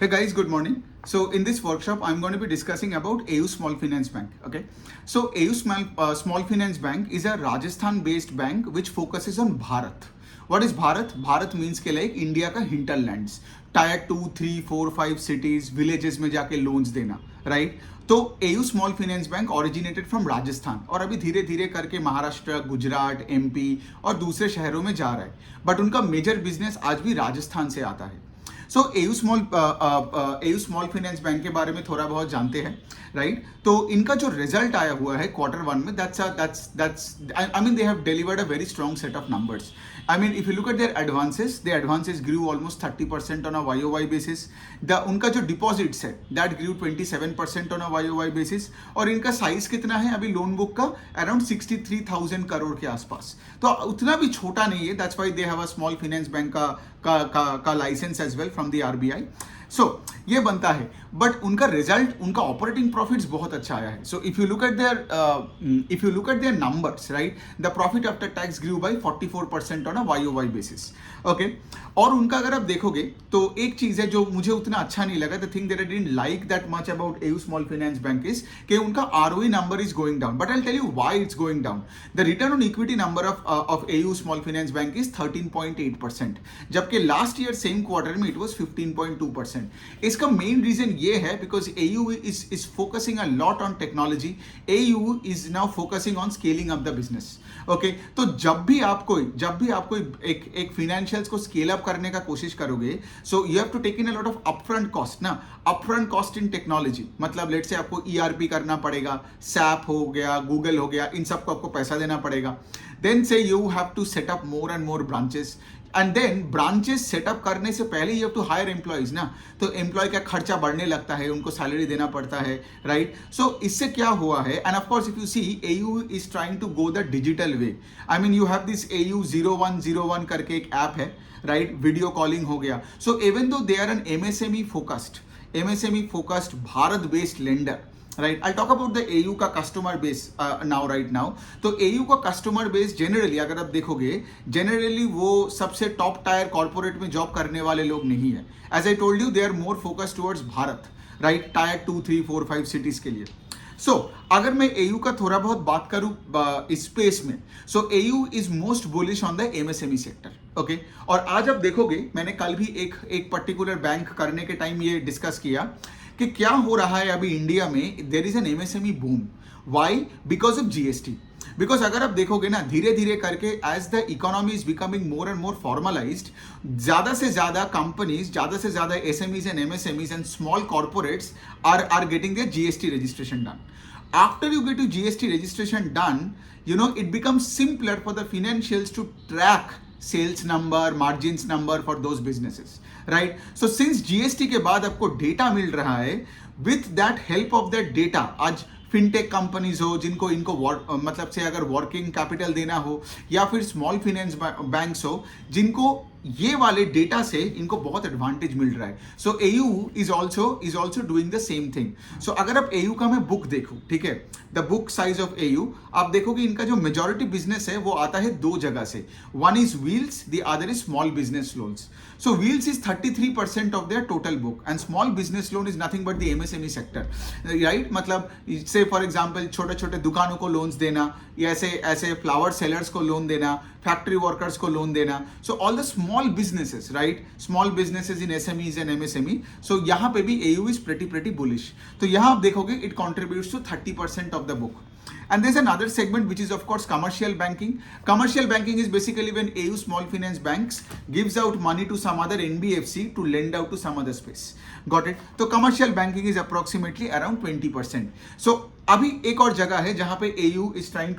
Hey guys, good morning. So in this workshop, I'm going to be discussing about AU Small Finance Bank. Okay, so AU Small Finance Bank is a Rajasthan-based bank which focuses on Bharat. What is Bharat? Bharat means के like India का hinterlands, tier 2, 3, 4, 5 cities, villages में जाके loans देना, right? तो AU small finance bank originated from Rajasthan और अभी धीरे धीरे करके महाराष्ट्र, गुजरात, एमपी और दूसरे शहरों में जा रहा है, बट उनका मेजर बिजनेस आज भी राजस्थान से आता है. So AU small finance bank के बारे में थोड़ा बहुत जानते हैं, राइट? तो इनका जो रिजल्ट आया हुआ है Q1 में, that's I mean they have delivered a very strong set of numbers. I mean, if you look at their advances grew almost 30% on a YOY basis. उनका जो डिपॉजिट्स है that grew 27% on a YOY basis. और इनका size कितना है अभी loan book का? Around 63,000 crore के आसपास. तो उतना भी छोटा नहीं है. That's why they have a small finance bank का licence as well from the RBI. सो ये बनता है, बट उनका रिजल्ट, उनका ऑपरेटिंग प्रॉफिट्स बहुत अच्छा आया है. So if you look at there numbers, right, the profit after tax grew by 44% on a YOY basis. Okay, और उनका अगर आप देखोगे तो एक चीज है जो मुझे उतना अच्छा नहीं लगा, the thing that I didn't like that much about AU small finance bank is कि उनका ROE number is going down. But I will tell you why it's going down. The return on equity number of AU small finance bank is 13.8%, जबकि last year same quarter में it was 15.2%. इसका main reason ये है because AU is focusing a lot on technology. AU is now focusing on scaling up the business. Okay, तो जब भी आप कोई एक फाइनेंशियल्स को स्केल अप करने का कोशिश करोगे, so you have to take in a lot of upfront cost ना. अपफ्रंट कॉस्ट इन टेक्नोलॉजी मतलब लेट से आपको ERP करना पड़ेगा, SAP हो गया, गूगल हो गया, इन सबको आपको पैसा देना पड़ेगा. Then say you have to set up more and more branches. And then branches setup करने से पहले you have to hire employees ना. तो एम्प्लॉय का खर्चा बढ़ने लगता है, उनको सैलरी देना पड़ता है, राइट? सो इससे क्या हुआ है, and of course if you see AU is trying to go the digital way. I mean you have this AU 0101 करके एक ऐप है, राइट? वीडियो कॉलिंग हो गया. So even though they are an MSME focused Bharat based lender, right? I talk about the AU का customer base right now. तो AU का customer base generally अगर आप देखोगे, जनरली वो सबसे टॉप टायर कॉर्पोरेट में जॉब करने वाले लोग नहीं है. As I told you, they are more focused towards Bharat, right? Tier 2, 3, 4, 5 cities के लिए. सो अगर मैं AU का थोड़ा बहुत बात करूं इस स्पेस में, सो AU is most bullish on the MSME sector. Okay, और आज आप देखोगे, मैंने कल भी एक पर्टिकुलर बैंक करने के टाइम ये डिस्कस किया कि क्या हो रहा है अभी इंडिया में. There is an MSME boom. Why? Because of GST. Because अगर आप देखोगे ना, धीरे धीरे करके as the economy is becoming more and more formalised, ज्यादा से ज्यादा कंपनीज, ज्यादा से ज्यादा SMEs and MSMEs and small corporates are getting their GST registration done. After you get to GST registration done, you know, it becomes simpler for the financials to track sales number, margins number for those businesses, right? So since GST के बाद आपको data मिल रहा है, with that help of that data, आज fintech companies हो जिनको इनको मतलब से अगर वर्किंग कैपिटल देना हो, या फिर स्मॉल फाइनेंस बैंक्स हो जिनको ये वाले डेटा से इनको बहुत एडवांटेज मिल रहा है. So AU is also doing the same thing. So अगर आप AU का मैं बुक देखूं, ठीक है, the book size of AU, आप देखोगे इनका जो मेजॉरिटी बिजनेस है वो आता है दो जगह से. One is wheels, the other is small business loans. So wheels is 33% of their total book and small business loan is nothing but the MSME sector, right? मतलब से फॉर एग्जाम्पल छोटे छोटे दुकानों को लोन्स देना, या ऐसे फ्लावर सेलर्स को लोन देना, फैक्ट्री वर्कर्स को लोन देना. So all the small businesses, right? Small businesses in SMEs and MSME. सो यहाँ पे भी AU इज pretty bullish. तो यहाँ आप देखोगे it contributes to 30% of the book. And there's another segment which is of course commercial banking. Commercial banking is basically when AU small finance banks gives out money to some other NBFC to lend out to some other space. Got it? तो commercial banking is approximately around 20%. So अभी एक और जगह है जहां पे AU is trying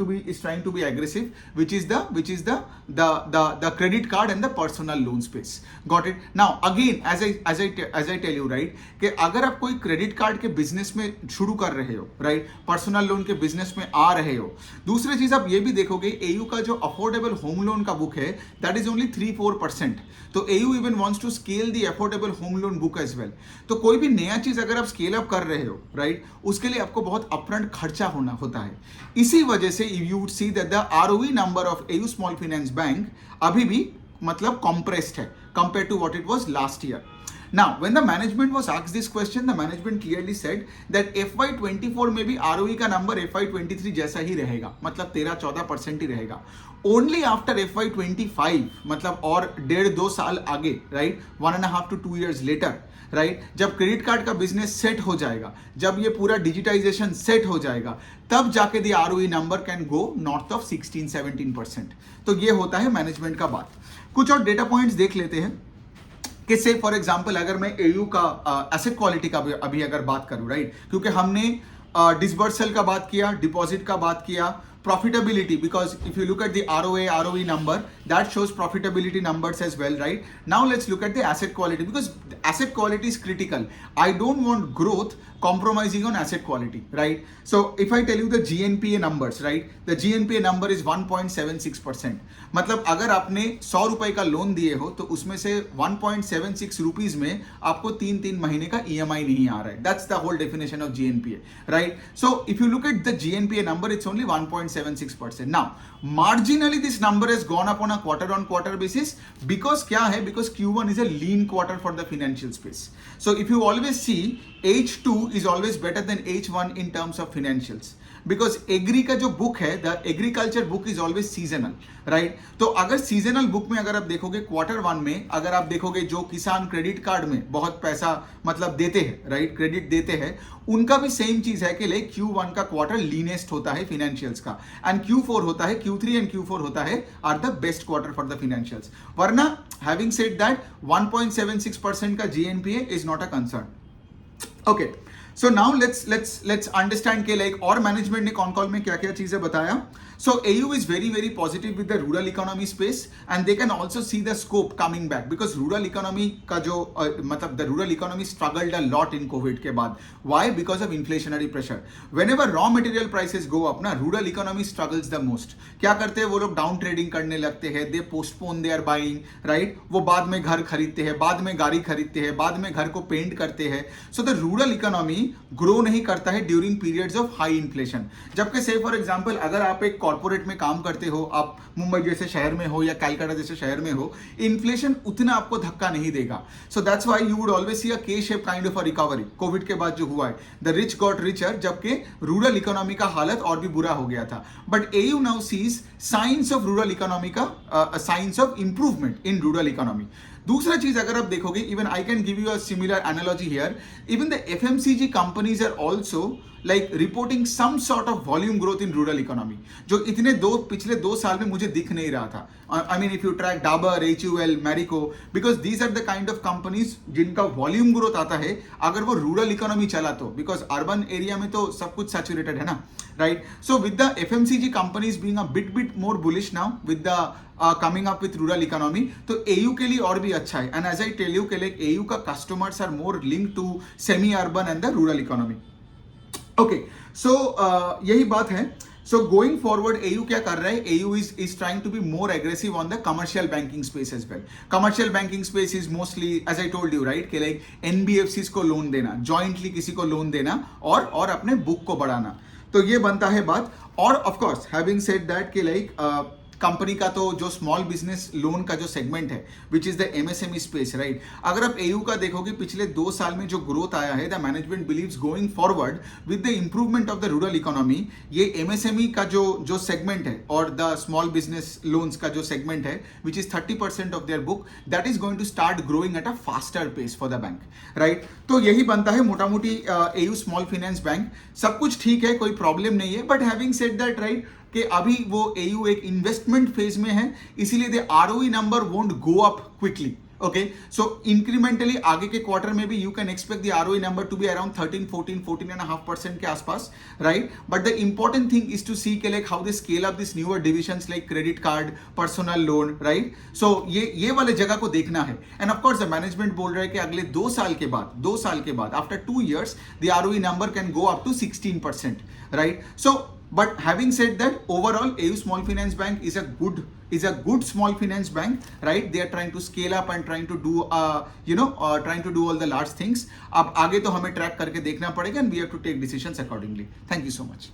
to be aggressive, which is the credit card and the personal loan space. Got it? Now again, as I tell you, right, कि अगर आप कोई क्रेडिट कार्ड के बिजनेस में शुरू कर रहे हो, राइट, पर्सनल लोन के बिजनेस में आ रहे हो, दूसरी चीज आप ये भी देखोगे AU का जो अफोर्डेबल होम लोन का बुक है दैट इज ओनली 3-4%. तो AU even wants to scale the affordable home loan book as well. तो कोई भी नया चीज अगर आप स्केल अप कर रहे हो, राइट, उसके लिए आपको बहुत अपफ्रंट खर्चा होता है. इसी वजह से you would see that the ROE number of AU small finance bank अभी भी मतलब कॉम्प्रेस्ड है compare to what it was last year. Now when the management was asked this question, the management clearly said that FY24 में भी ROE का number FY23 जैसा ही रहेगा, मतलब 13-14% ही रहेगा. ओनली आफ्टर FY25, मतलब और 1.5-2 साल आगे, right, 1.5 to 2 years later, right, जब क्रेडिट कार्ड का बिजनेस सेट हो जाएगा, जब ये पूरा डिजिटाइजेशन सेट हो जाएगा, तब जाके दी ROE number can go north of 16-17%. तो ये होता है मैनेजमेंट का बात. कुछ और डेटा पॉइंट्स देख लेते हैं कि से फॉर एग्जांपल अगर मैं AU का एसेट क्वालिटी का अभी अगर बात करूं, राइट, क्योंकि हमने डिसबर्सल का बात किया, डिपॉजिट का बात किया, profitability, because if you look at the ROE number, that shows profitability numbers as well, right? Now let's look at the asset quality, because asset quality is critical. I don't want growth compromising on asset quality, right? So if I tell you the GNPA numbers, right, the GNPA number is 1.76%. मतलब अगर आपने 100 रुपए का loan दिए हो तो उसमें से 1.76 रुपीज में आपको 3 महीने का EMI नहीं आ रहा है. That's the whole definition of GNPA, right? So if you look at the GNPA number, it's only 1.76%. Now marginally this number has gone up on a quarter basis, because क्या है, because Q1 is a lean quarter for the financial space. So if you always see, H2 is always better than H1 in terms of financials, because agri का जो book है, the agriculture book is always seasonal, right. तो अगर seasonal book में अगर आप देखोगे Q1 में, अगर आप देखोगे जो किसान क्रेडिट कार्ड में बहुत पैसा मतलब देते हैं, राइट, क्रेडिट देते हैं, उनका भी सेम चीज है कि लाइक Q1 का क्वार्टर लीनेस्ट होता है फिनेंशियल्स का, एंड Q4 होता है, Q3 एंड Q4 होता है are the best quarter for the financials. वरना हैविंग सेड दैट 1.76% का GNPA is not a concern. Okay, so now let's understand के लाइक और मैनेजमेंट ने कॉन कॉल में क्या क्या चीजें बताया. So AU is very positive with the rural economy space, and they can also see the scope coming back, because rural economy का जो मतलब the rural economy struggled a lot in COVID के बाद. Why? Because of inflationary pressure. Whenever raw material prices go up ना, rural economy struggles the most. क्या करते हैं वो लोग? डाउन ट्रेडिंग करने लगते हैं, they postpone their buying, right? वो बाद में घर खरीदते हैं, बाद में गाड़ी खरीदते हैं, बाद में घर को पेंट करते हैं. So the rural economy grow नहीं करता है during periods of high inflation. जबकि से फॉर एग्जांपल अगर आप एक कॉर्पोरेट में काम करते हो, आप मुंबई जैसे शहर में हो या कैलकाटा जैसे शहर में हो, इन्फ्लेशन उतना आपको धक्का नहीं देगा. So that's why you would always see a K shape kind of a recovery. Covid के बाद जो हुआ है, द रिच गॉट रिचर, जबकि रूरल इकोनॉमी का हालत और भी बुरा हो गया था. But AU now sees signs of rural economy का signs of improvement in rural economy. दूसरा चीज अगर आप देखोगे, even I can give you a similar analogy here, even the FMCG companies are also like reporting some sort of volume growth in rural economy, जो इतने पिछले 2 साल में मुझे दिख नहीं रहा था. I mean if you track Dabur, HUL, Marico, because these are the kind of companies जिनका volume growth आता है अगर वो rural economy चला तो, because urban area में तो सब कुछ saturated है ना, right? So with the FMCG companies being a bit more bullish now with the coming up with rural economy, तो AU के लिए और भी अच्छा है. And as I tell you कि like AU का customers are more linked to semi-urban and the rural economy. Okay, so यही बात है. सो गोइंग फॉरवर्ड AU क्या कर रहा है? AU is trying to be more aggressive on the commercial banking space as well. Commercial banking space is mostly, as I told you, right, कि like NBFCs को loan देना, jointly किसी को loan देना और अपने बुक को बढ़ाना. तो ये बनता है बात. और of course having said that कि लाइक कंपनी का तो जो स्मॉल बिजनेस लोन का जो सेगमेंट है which is the MSME space, right. अगर आप AU का देखोगे पिछले 2 साल में जो ग्रोथ आया है, the management believes going forward with the improvement of the rural economy, ये MSME का जो सेगमेंट है और द स्मॉल बिजनेस लोन्स का जो सेगमेंट है which is 30% of their book, that is going to start growing at a faster pace for the bank, right. तो यही बनता है मोटा मोटी AU स्मॉल फाइनेंस बैंक. सब कुछ ठीक है, कोई प्रॉब्लम नहीं है, but having said that, right, कि अभी वो AU एक इन्वेस्टमेंट फेज में है, इसीलिए the ROE number won't go up quickly. Okay, so incrementally आगे के क्वार्टर में भी you can expect the ROE number to be around 14.5% के आसपास, right. But the important thing is to see के like how they scale up this newer divisions like credit card, personal loan, right. So ये वाले जगह को देखना है. And of course the management बोल रहा है कि अगले 2 साल के बाद after 2 years the ROE number can go up to 16%, right. So but having said that, overall AU Small Finance Bank is a good small finance bank, right. They are trying to scale up and trying to do trying to do all the large things. अब आगे तो हमें track करके देखना पड़ेगा and we have to take decisions accordingly. Thank you so much.